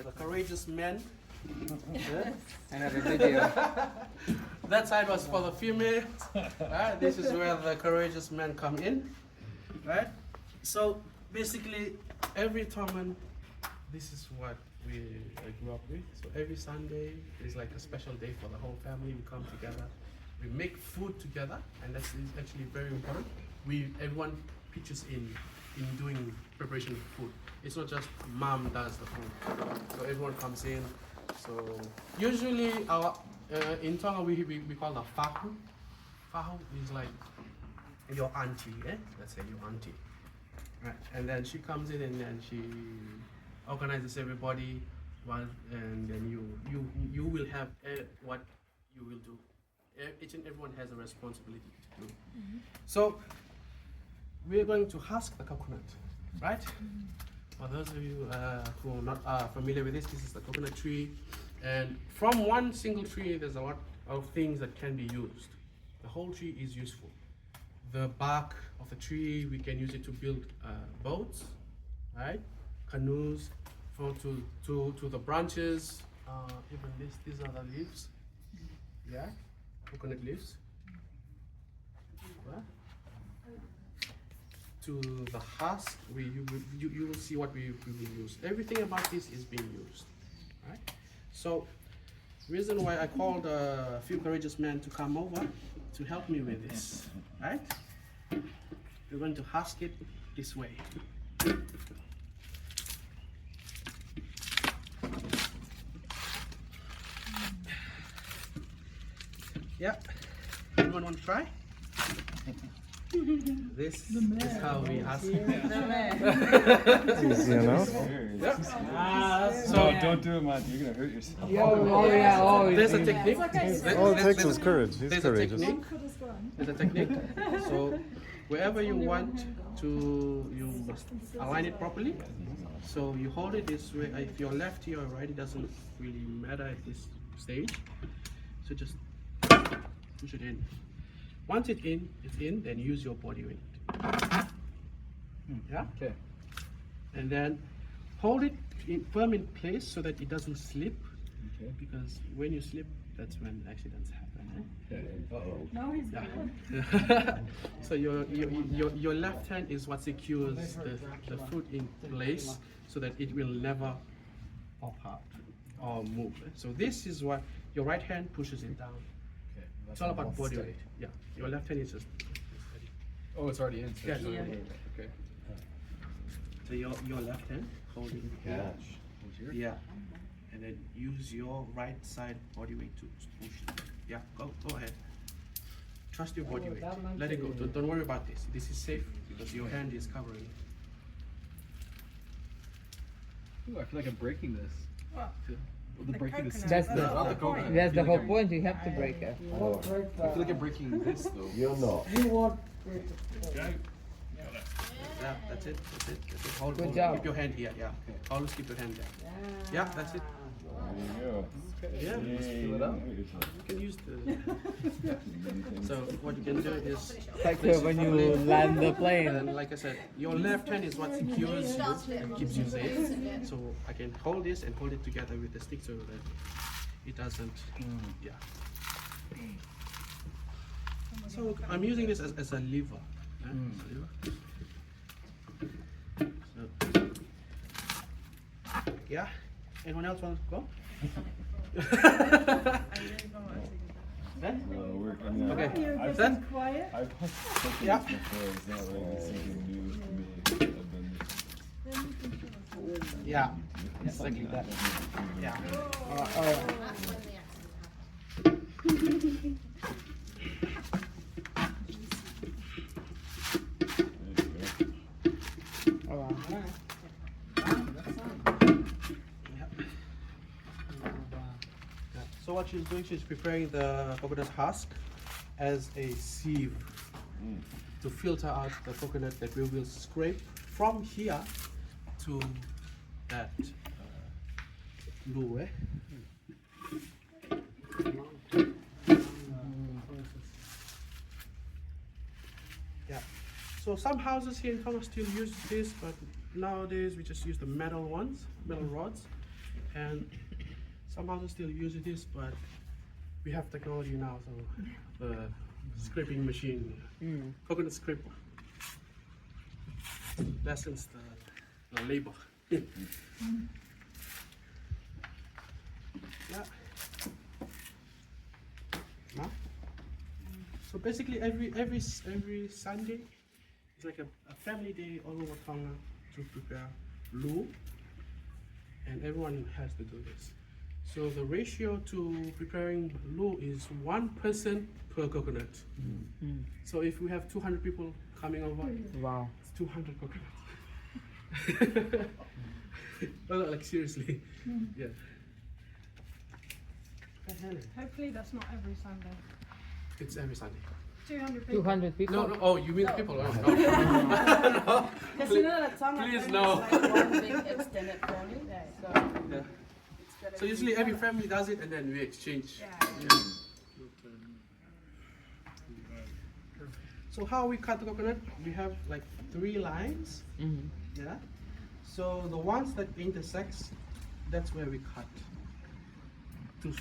the courageous men. Another video. That side was for the females. Right? This is where the courageous men come in. Right? So basically, every Tongan, this is what we grew up with. So every Sunday is like a special day for the whole family. We come together, we make food together, and that's actually very important. Everyone pitches in doing preparation of food. It's not just mom does the food. So everyone comes in. So usually in Tonga we call the fahu. Fahu is like your auntie, let's say your auntie. Right. And then she comes in and then she organizes everybody, and then you will have what you will do. Each and everyone has a responsibility to do. Mm-hmm. So we are going to husk the coconut, right? For those of you who are not familiar with this is the coconut tree, and from one single tree there's a lot of things that can be used. The whole tree is useful. The bark of the tree, we can use it to build boats, right? Canoes. To the branches, even these are the leaves, yeah, coconut leaves. Yeah. To the husk, you will see what we will use. Everything about this is being used, right? So, reason why I called a few courageous men to come over to help me with this, right? We're going to husk it this way. Yeah. Anyone want to try? This is how we husk it. Easy enough. So don't do it, man. You're gonna hurt yourself. There's a technique. All it takes is courage. He's There's courageous. a technique. So wherever you want to, you must align it properly. So you hold it this way. If you're lefty or right, it doesn't really matter at this stage. So just push it in. Once it's in, then use your body weight. Yeah? Okay. And then hold it firm in place so that it doesn't slip. Okay. Because when you slip, that's when accidents happen. Okay. Uh-oh. No, he's Yeah. So your left hand is what secures the food in place so that it will never pop out or move. So this is what your right hand pushes it down. Okay. It's all about body weight. Yeah. Your left hand is just steady. Oh, it's already in. So Yeah. Okay. So your left hand holding the Gosh. Here? Yeah. And then use your right side body weight to push it. Yeah, go ahead. Trust your body weight. Let it go. Don't worry about this. This is safe because your hand is covering it. Ooh, I feel like I'm breaking this. Breaking this. That's the coconut. That's the whole point. You have to break it. I feel like I'm breaking this though. You're not. Yeah, that's it. Hold, Good job. Keep your hand here. Yeah. Okay. Always keep your hand there. Yeah, that's it. There you Yeah. Just fill it up. You can use the. So what you can do is. Like when you land the plane. And like I said, your left hand is what secures you and keeps you safe. So I can hold this and hold it together with the stick so that it doesn't. Yeah. So I'm using this as a lever. So, yeah. Anyone else want to go? Okay. You're Then? quiet. I've hustled Yeah. before. It's not like something new for me. I've been Yeah. Exactly that. Yeah. So what she's doing, she's preparing the coconut husk as a sieve to filter out the coconut that we will scrape from here to that blue. Yeah. So some houses here in Tonga still use this, but nowadays we just use the metal ones, metal rods. and some houses still use this, but we have technology now, so the scraping machine, coconut scraper, lessens the labor. Yeah. Now, so basically every Sunday it's like a family day all over Tonga to prepare lu, and everyone has to do this. So the ratio to preparing lu is 1 person per coconut. So if we have 200 people coming over, Wow. it's 200 coconuts. Well, like seriously, yeah. Hopefully that's not every Sunday. It's every Sunday. 200 people. 200 people? No, no. Oh, you mean the people? Oh, no. Because you know that Tonga Please family no. is like one big extended family. So Yeah. it's gotta So be- usually every family does it, and then we exchange. Yeah. So how we cut the coconut? We have like 3 lines. Yeah. So the ones that intersects, that's where we cut. To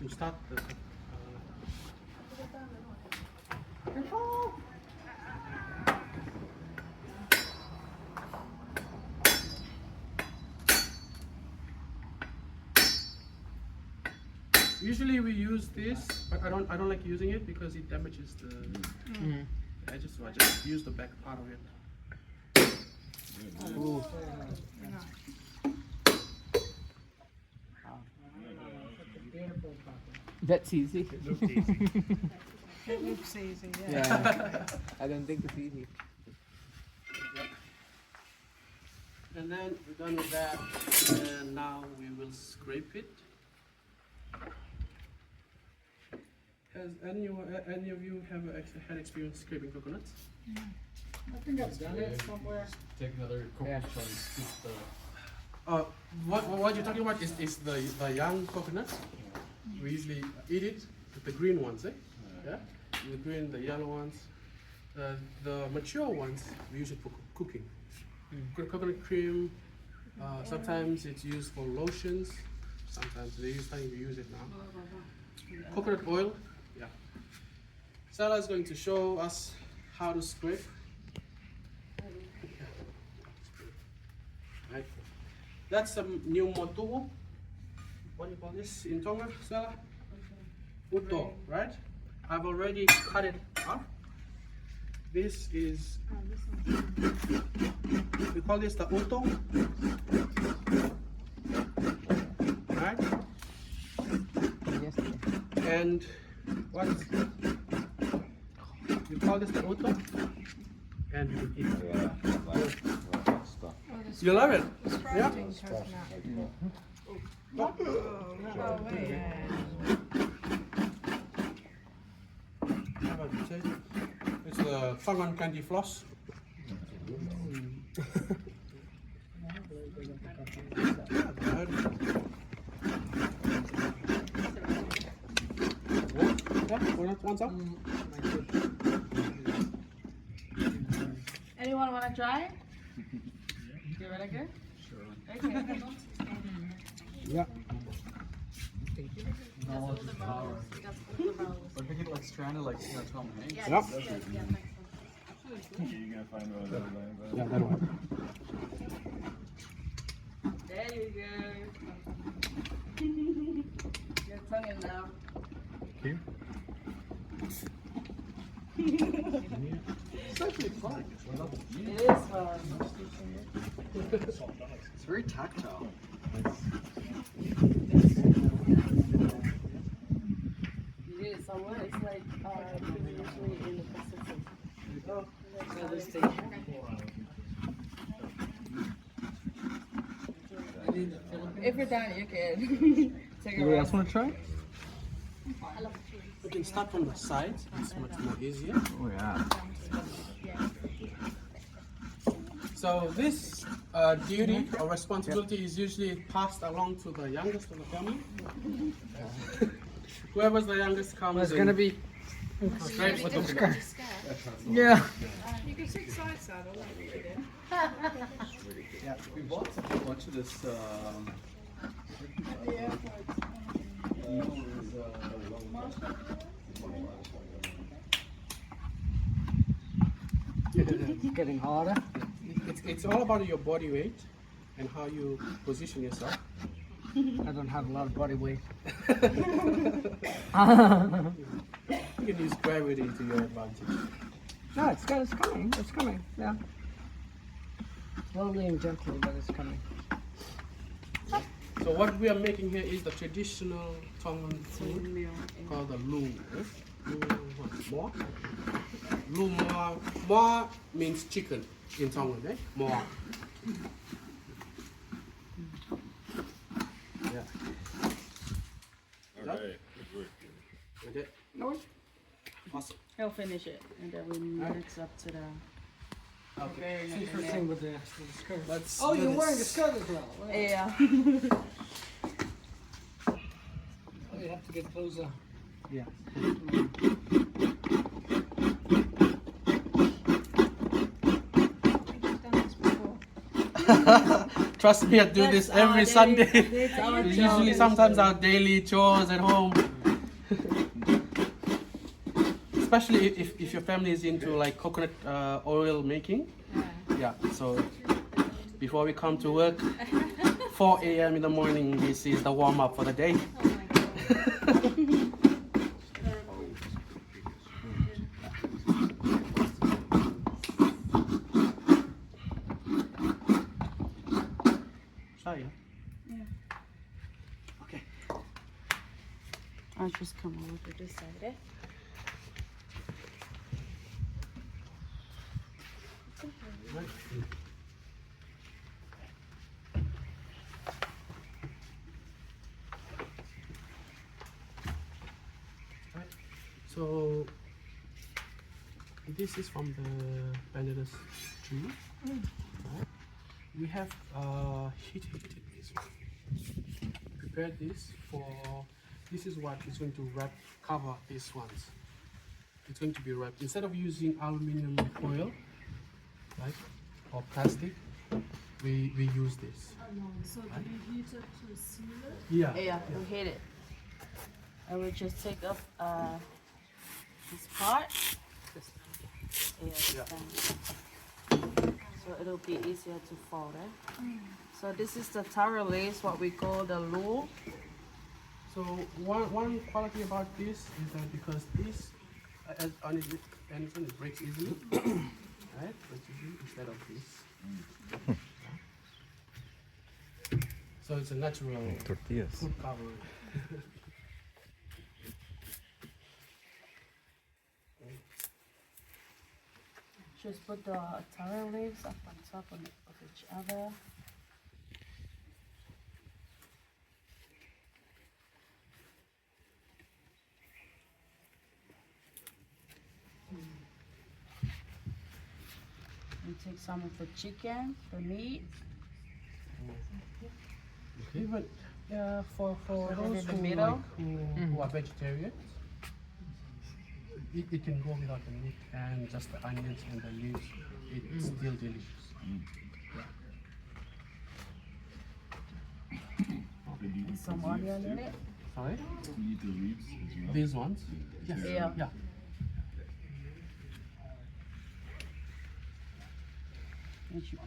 start the. Usually we use this, but I don't like using it because it damages the edges, so I just use the back part of it. That's easy. It looks easy, yeah. Yeah. I don't think it's easy. And then we're done with that, and now we will scrape it. Has any of you have had experience scraping coconuts? I think I've done it somewhere. Take another Yeah. coconut shell and scoop the. What you're talking about is the young coconuts. We usually eat it with the green ones, eh? Yeah, the green, the yellow ones. The mature ones we use it for cooking. Coconut cream. Sometimes it's used for lotions. Sometimes they're starting to use it now. Coconut oil. Yeah. Sarah is going to show us how to scrape. Right. That's some new motu. What do you call this in Tonga, Sarah? Uto, right? I've already cut it up. This is, we call this the uto. Right? Yes. And what is, we call this the uto. And you can eat it. You love it? Yeah? Sprouting coconut. Oh, wait. How about you say? It's the Tongan candy floss. What's up? Anyone want to try? Give it a go? Sure. Okay. Yeah. Knowledge is power. But make it like stranded, like Tom Hanks. Yeah, Yep. Yeah, that one. There you go. Your tongue in now. It's actually fun. It is fun. It's very tactile. You did it somewhere. It's like usually in the Pacific. Oh, another station. If you're done, you can take a You guys rest. want to try? We can start from the sides. It's much more easier. Oh yeah. So this duty or responsibility is usually passed along to the youngest of the family. Whoever's the youngest comes. It's gonna and be. scrapes with the Yeah. You can take side saddle, like we did. We bought a bunch of this. getting harder. It's all about your body weight and how you position yourself. I don't have a lot of body weight. You can use gravity to your advantage. No, it's coming. It's coming. Yeah. Slowly and gently, but it's coming. So what we are making here is the traditional Tongan food called the lu. Mo. Lu mo. Mo means chicken in Tongan, eh? Mo. Yeah. All right. Good work. Okay. Awesome. He'll finish it, and then we mix up to the. Okay. See, first thing with the skirt. Let's Oh, do you're this. wearing a skirt as well. Wow. Yeah. Oh, you have to get closer. Yeah. We've done this before. Trust me, I do this every Sunday. It's usually sometimes our daily chores at home. Especially if your family is into like coconut oil making. Yeah, so before we come to work, 4 a.m. in the morning, this is the warm up for the day. Oh my god. Sorry. I'll just come over to this side, eh? Right. Right. So this is from the bananas tree. Right. We have heated this one. Prepared this for. This is what is going to cover these ones. It's going to be wrapped instead of using aluminum foil, right, or plastic. We use this. So do you heat it to seal it? Yeah. Yeah, we hit it. I will just take up this part. Yeah. So it'll be easier to fold, eh? So this is the taro lace, what we call the lu. So one quality about this is that because this on it breaks easily, right? Breaks easily instead of this. So it's a natural Tortillas. food cover. Just put the taro leaves up on top of each other. And take some of the chicken, the meat. Even for Put it those in the who, middle. like, who are vegetarians, it can go without the meat and just the onions and the leaves. It's still delicious. And some onion in it. Sorry? You eat the ribs as well. These ones? Yes. Yeah. Yeah.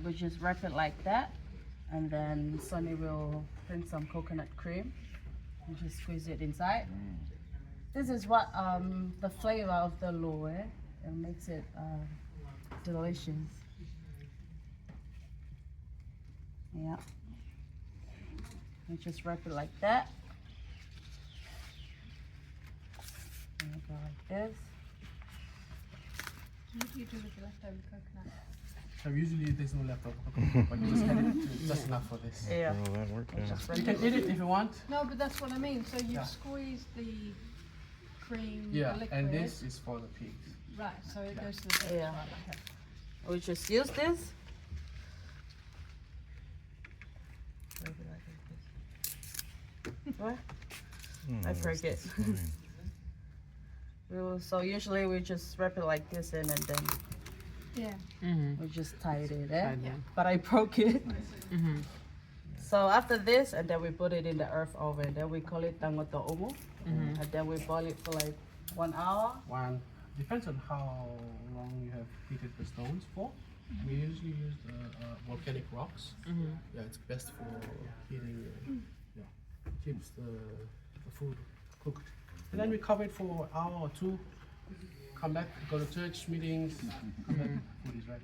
We just wrap it like that, and then Sonny will put some coconut cream and just squeeze it inside. This is what the flavor of the lu, eh? It makes it delicious. Yeah. We just wrap it like that. And we go like this. What do you do with the leftover coconut? So usually there's no leftover coconut, but you just add it to just enough for this. Yeah. Oh, that worked, We yeah. just wrap You can it. eat it if you want. No, but that's what I mean. So you've Yeah. squeezed the cream, Yeah, the liquid. and this is for the pigs. Right, so it goes to the pigs. Yeah. Right, okay. We just use this. What? I forget. That's fine. So usually we just wrap it like this in, and then Yeah. we just tied it, eh? Tied, yeah. But I broke it. So after this, and then we put it in the earth oven. Then we call it tangoto umu. And then we boil it for like 1 hour. One depends on how long you have heated the stones for. We usually use the volcanic rocks. Yeah, it's best for heating. Yeah, keeps the food cooked. And then we cover it for an hour or two. Come back, go to church meetings. Come back, food is ready.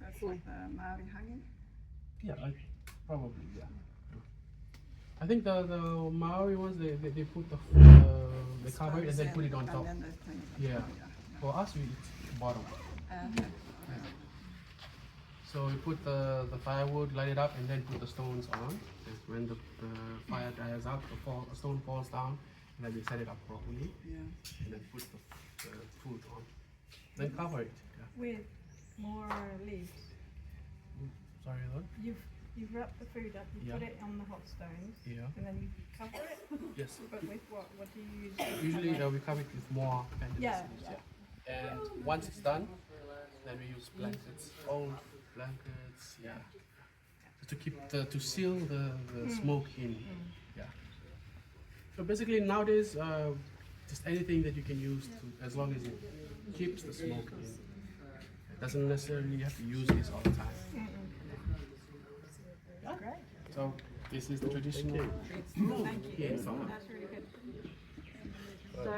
So it's like the Maori hanging. Yeah, probably, yeah. I think the Maori ones, they put they cover it and then put it on top. And then the thing. Yeah. For us, we eat bottom. Okay. So we put the firewood, light it up, and then put the stones on. And when the fire dies out, the stone falls down, and then we set it up properly, Yeah. and then put the food on. Then cover it. Yeah. With more leaves. Sorry, Lord. You've wrapped the food up, you put Yeah. it on the hot stones, Yeah. and then you cover it. Yes. But with what? What do you use? Usually we cover it with more candles. Yeah. And once it's done, then we use blankets, old blankets, yeah, to keep to seal the smoke in. Yeah. So basically nowadays, just anything that you can use as long as it keeps the smoke in. It doesn't necessarily have to use this all the time. Great. So this is the traditional. Thank you. Yeah, so- That's really good. So